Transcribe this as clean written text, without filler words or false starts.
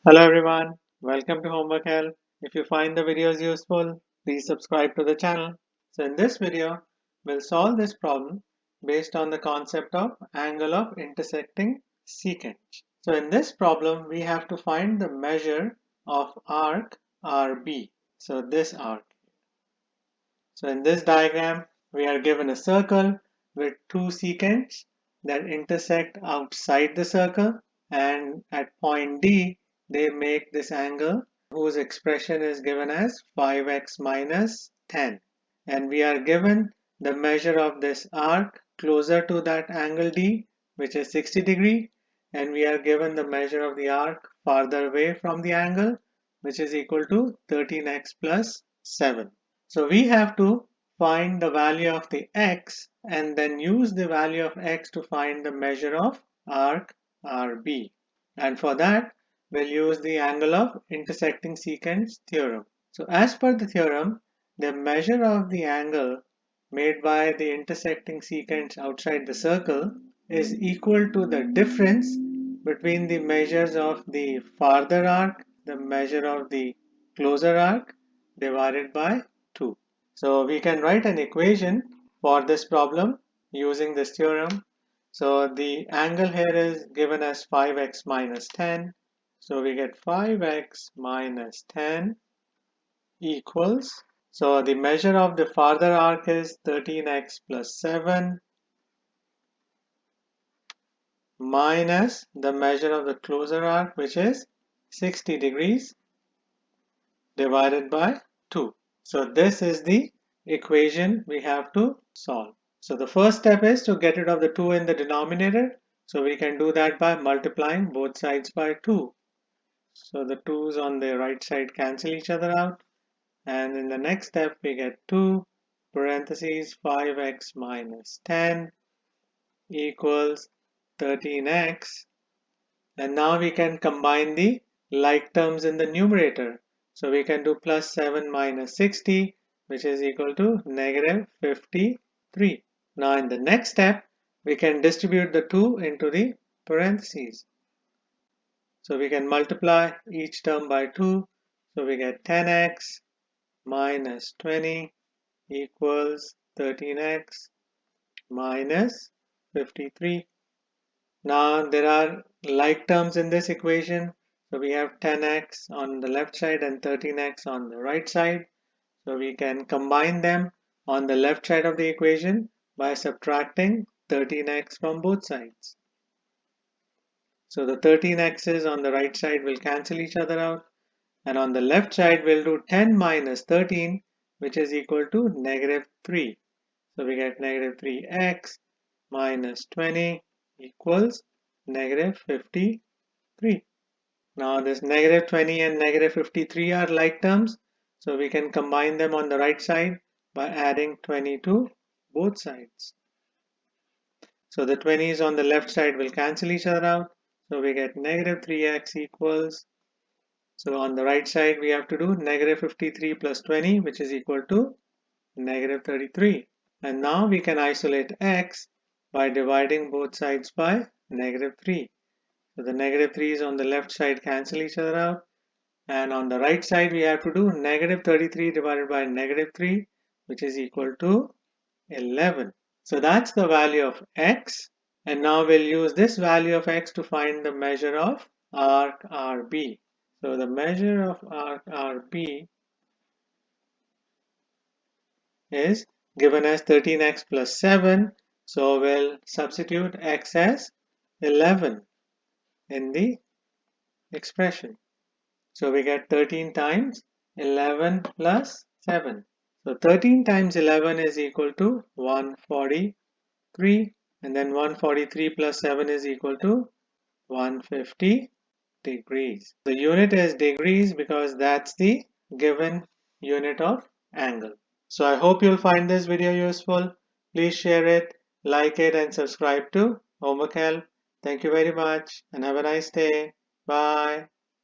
Hello everyone, welcome to Homework Help. If you find the videos useful, please subscribe to the channel. So in this video, we'll solve this problem based on the concept of angle of intersecting secants. So in this problem, we have to find the measure of arc RB. So this arc. So in this diagram, we are given a circle with two secants that intersect outside the circle, and at point D, they make this angle whose expression is given as 5x minus 10. And we are given the measure of this arc closer to that angle D, which is 60 degree, and we are given the measure of the arc farther away from the angle, which is equal to 13x plus 7. So we have to find the value of the x and then use the value of x to find the measure of arc RB. And for that, we'll use the angle of intersecting secants theorem. So as per the theorem, the measure of the angle made by the intersecting secants outside the circle is equal to the difference between the measures of the farther arc, the measure of the closer arc, divided by 2. So we can write an equation for this problem using this theorem. So the angle here is given as 5x minus 10. So we get 5x minus 10 equals, so the measure of the farther arc is 13x plus 7 minus the measure of the closer arc, which is 60 degrees, divided by 2. So this is the equation we have to solve. So the first step is to get rid of the 2 in the denominator. So we can do that by multiplying both sides by 2. So the 2's on the right side cancel each other out. And in the next step we get 2 parentheses 5x minus 10 equals 13x. And now we can combine the like terms in the numerator. So we can do plus 7 minus 60, which is equal to negative 53. Now in the next step, we can distribute the 2 into the parentheses. So we can multiply each term by 2. So we get 10x minus 20 equals 13x minus 53. Now there are like terms in this equation. So we have 10x on the left side and 13x on the right side. So we can combine them on the left side of the equation by subtracting 13x from both sides. So the 13x's on the right side will cancel each other out. And on the left side we'll do 10 minus 13, which is equal to negative 3. So we get negative 3x minus 20 equals negative 53. Now this negative 20 and negative 53 are like terms, so we can combine them on the right side by adding 20 to both sides. So the 20's on the left side will cancel each other out, so we get negative 3x equals, so on the right side we have to do negative 53 plus 20, which is equal to negative 33. And now we can isolate x by dividing both sides by negative 3. So the negative 3's on the left side cancel each other out. And on the right side we have to do negative 33 divided by negative 3, which is equal to 11. So that's the value of x. And now we'll use this value of x to find the measure of arc RB. So the measure of arc RB is given as 13x plus 7. So we'll substitute x as 11 in the expression. So we get 13 times 11 plus 7. So 13 times 11 is equal to 143, and then 143 plus 7 is equal to 150 degrees. The unit is degrees because that's the given unit of angle. So I hope you'll find this video useful. Please share it, like it, and subscribe to Homework Help. Thank you very much and have a nice day. Bye.